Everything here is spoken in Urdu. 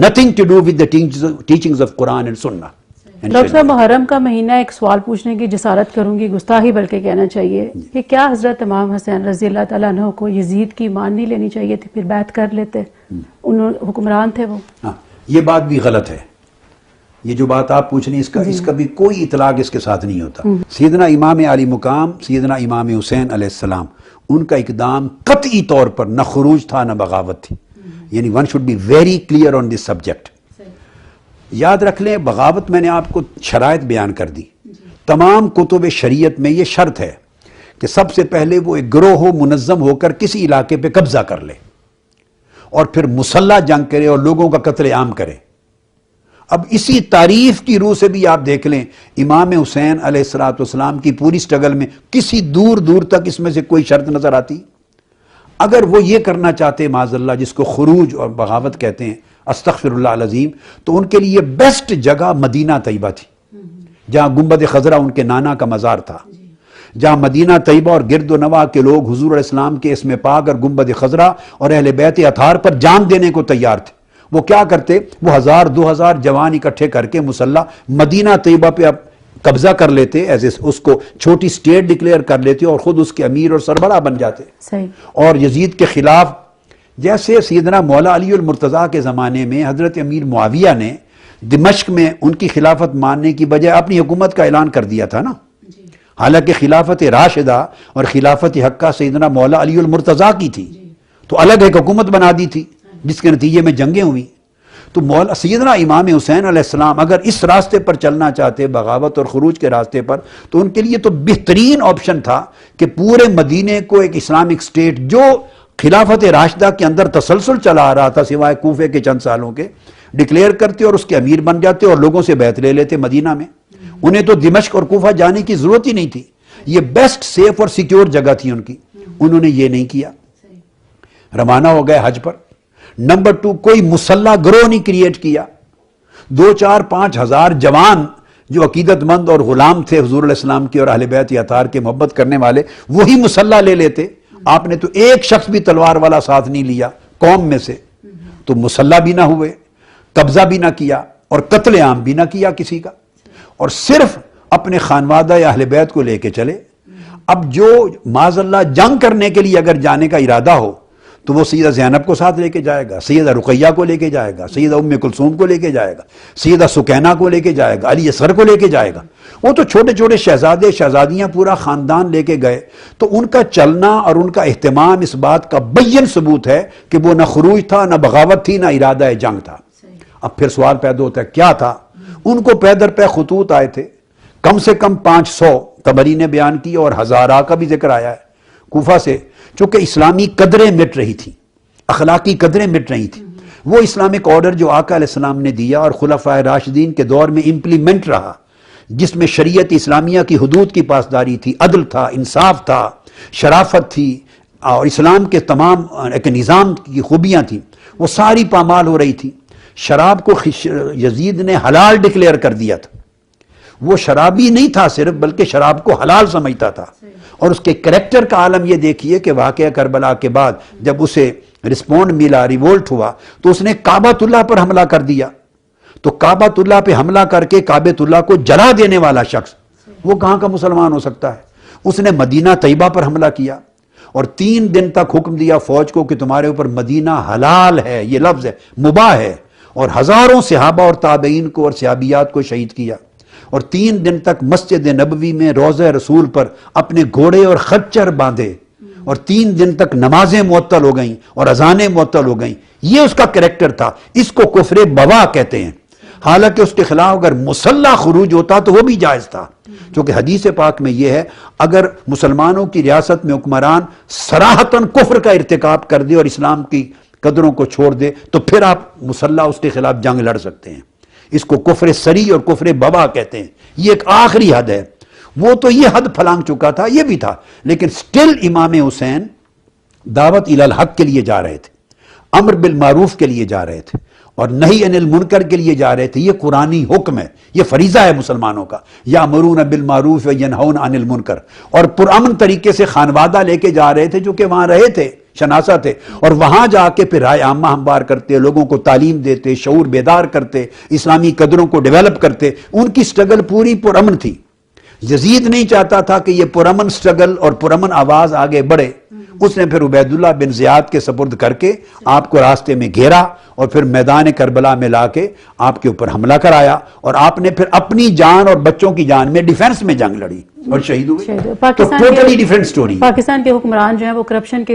nothing to do with the teachings of Quran and Sunnah. Doctor صاحب محرم کا مہینہ، ایک سوال پوچھنے کی جسارت کروں گی، گستاخی بلکہ کہنا چاہیے کہ کیا حضرت امام حسین رضی اللہ تعالیٰ عنہ کو یزید کی مان نہیں لینی چاہیے تھی، پھر بیعت کر لیتے؟ انہوں حکمران تھے وہ. ہاں، یہ بات بھی غلط ہے. یہ جو بات آپ پوچھ رہے ہیں اس کا بھی کوئی اطلاق اس کے ساتھ نہیں ہوتا. سیدنا امام علی مقام سیدنا امام حسین علیہ السلام، ان کا اقدام قطعی طور پر نہ خروج تھا نہ بغاوت تھی. یعنی one should be very clear on this subject. یاد رکھ لیں، بغاوت میں نے آپ کو شرائط بیان کر دی. تمام کتب شریعت میں یہ شرط ہے کہ سب سے پہلے وہ ایک گروہ منظم ہو کر کسی علاقے پہ قبضہ کر لے اور پھر مسلح جنگ کرے اور لوگوں کا قتل عام کرے. اب اسی تعریف کی روح سے بھی آپ دیکھ لیں، امام حسین علیہ السلام کی پوری سٹرگل میں کسی دور دور تک اس میں سے کوئی شرط نظر آتی؟ اگر وہ یہ کرنا چاہتے معاذ اللہ، جس کو خروج اور بغاوت کہتے ہیں، استغفر اللہ العظیم، تو ان کے لیے بیسٹ جگہ مدینہ طیبہ تھی، جہاں گنبد خضرا ان کے نانا کا مزار تھا، جہاں مدینہ طیبہ اور گرد و نواح کے لوگ حضور علیہ السلام کے اسم پاک اور گنبد خضرا اور اہل بیت اطہار پر جان دینے کو تیار تھے. وہ کیا کرتے؟ وہ 1000-2000 جوان اکٹھے کر کے مسلح مدینہ طیبہ پہ قبضہ کر لیتے، اس کو چھوٹی سٹیٹ ڈکلیئر کر لیتے اور خود اس کے امیر اور سربراہ بن جاتے. اور یزید کے خلاف، جیسے سیدنا مولا علی المرتضیٰ کے زمانے میں حضرت امیر معاویہ نے دمشق میں ان کی خلافت ماننے کی بجائے اپنی حکومت کا اعلان کر دیا تھا نا. حالانکہ خلافت راشدہ اور خلافت حقہ سیدنا مولا علی المرتضیٰ کی تھی، تو الگ ایک حکومت بنا دی تھی جس کے نتیجے میں جنگیں ہوئی. تو سیدنا امام حسین علیہ السلام اگر اس راستے پر چلنا چاہتے، بغاوت اور خروج کے راستے پر، تو ان کے لیے تو بہترین آپشن تھا کہ پورے مدینے کو ایک اسلامک سٹیٹ جو خلافت راشدہ کے اندر تسلسل چلا آ رہا تھا سوائے کوفے کے چند سالوں کے، ڈکلیئر کرتے اور اس کے امیر بن جاتے اور لوگوں سے بیعت لے لیتے مدینہ میں. انہیں تو دمشق اور کوفہ جانے کی ضرورت ہی نہیں تھی. یہ بیسٹ سیف اور سیکیور جگہ تھی ان کی. انہوں نے یہ نہیں کیا، روانہ ہو گئے حج پر. نمبر 2، کوئی مسلح گروہ نہیں کریٹ کیا. 2-4-5 ہزار جوان جو عقیدت مند اور غلام تھے حضور علیہ السلام کے اور اہل بیت اطہار کے محبت کرنے والے، وہی مسلح لے لیتے. آپ نے تو ایک شخص بھی تلوار والا ساتھ نہیں لیا قوم میں سے، تو مسلح بھی نہ ہوئے، قبضہ بھی نہ کیا اور قتل عام بھی نہ کیا کسی کا، اور صرف اپنے خانوادہ یا اہل بیت کو لے کے چلے. اب جو معاذ اللہ جنگ کرنے کے لیے اگر جانے کا ارادہ ہو تو وہ سیدہ زینب کو ساتھ لے کے جائے گا، سیدہ رقیہ کو لے کے جائے گا، سیدہ ام کلثوم کو لے کے جائے گا، سیدہ سکینہ کو لے کے جائے گا، علی اصغر کو لے کے جائے گا. وہ تو چھوٹے چھوٹے شہزادے شہزادیاں پورا خاندان لے کے گئے. تو ان کا چلنا اور ان کا اہتمام اس بات کا بین ثبوت ہے کہ وہ نہ خروج تھا، نہ بغاوت تھی، نہ ارادہ جنگ تھا. اب پھر سوال پیدا ہوتا ہے کیا تھا؟ ان کو پے در پے خطوط آئے تھے، کم سے کم 500 طبری نے بیان کی اور 1000 کا بھی ذکر آیا ہے کوفہ سے. چونکہ اسلامی قدریں مٹ رہی تھیں، اخلاقی قدریں مٹ رہی تھیں. وہ اسلامک آرڈر جو آقا علیہ السلام نے دیا اور خلفائے راشدین کے دور میں امپلیمنٹ رہا، جس میں شریعت اسلامیہ کی حدود کی پاسداری تھی، عدل تھا، انصاف تھا، شرافت تھی اور اسلام کے تمام ایک نظام کی خوبیاں تھیں، وہ ساری پامال ہو رہی تھی. شراب کو یزید نے حلال ڈکلیئر کر دیا تھا. وہ شرابی نہیں تھا صرف، بلکہ شراب کو حلال سمجھتا تھا. اور اس کے کریکٹر کا عالم یہ دیکھیے کہ واقعہ کربلا کے بعد جب اسے رسپونڈ ملا، ریوولٹ ہوا، تو اس نے کعبۃ اللہ پر حملہ کر دیا. تو کعبۃ اللہ پہ حملہ کر کے کعبۃ اللہ کو جلا دینے والا شخص وہ کہاں کا مسلمان ہو سکتا ہے؟ اس نے مدینہ طیبہ پر حملہ کیا اور 3 دن تک حکم دیا فوج کو کہ تمہارے اوپر مدینہ حلال ہے، یہ لفظ ہے، مباح ہے. اور ہزاروں صحابہ اور تابعین کو اور صحابیات کو شہید کیا. اور 3 دن تک مسجد نبوی میں روضہ رسول پر اپنے گھوڑے اور خچر باندھے اور 3 دن تک نمازیں معطل ہو گئیں اور اذانیں معطل ہو گئیں. یہ اس کا کریکٹر تھا. اس کو کفر بوا کہتے ہیں. حالانکہ اس کے خلاف اگر مسلح خروج ہوتا تو وہ بھی جائز تھا، کیونکہ حدیث پاک میں یہ ہے اگر مسلمانوں کی ریاست میں حکمران صراحتاً کفر کا ارتکاب کر دے اور اسلام کی قدروں کو چھوڑ دے تو پھر آپ مسلح اس کے خلاف جنگ لڑ سکتے ہیں. اس کو کفر سری اور کفر بوا کہتے ہیں. یہ ایک آخری حد ہے. وہ تو یہ حد پھلانگ چکا تھا، یہ بھی تھا، لیکن سٹل امام حسین دعوت الی الحق کے لیے جا رہے تھے، امر بالمعروف کے لیے جا رہے تھے اور نہی عن المنکر کے لیے جا رہے تھے. یہ قرآنی حکم ہے، یہ فریضہ ہے مسلمانوں کا، یامرون بالمعروف وینہون عن المنکر. اور پرامن طریقے سے خانوادہ لے کے جا رہے تھے جو کہ وہاں رہے تھے، شناسہ تھے، اور وہاں جا کے پھر رائے عامہ ہموار کرتے، لوگوں کو تعلیم دیتے، شعور بیدار کرتے، اسلامی قدروں کو ڈیولپ کرتے. ان کی سٹرگل پوری پرامن تھی. یزید نہیں چاہتا تھا کہ یہ پرامن سٹرگل اور پرامن آواز آگے بڑھے. اس نے پھر عبید اللہ بن زیاد کے سپرد کر کے آپ کو راستے میں گھیرا اور پھر میدان کربلا میں لا کے آپ کے اوپر حملہ کرایا، اور آپ نے پھر اپنی جان اور بچوں کی جان میں ڈیفنس میں جنگ لڑی اور شہید ہوئے. تو ٹوٹلی ڈیفرنٹ سٹوری. پاکستان کے حکمران جو ہیں وہ کرپشن کے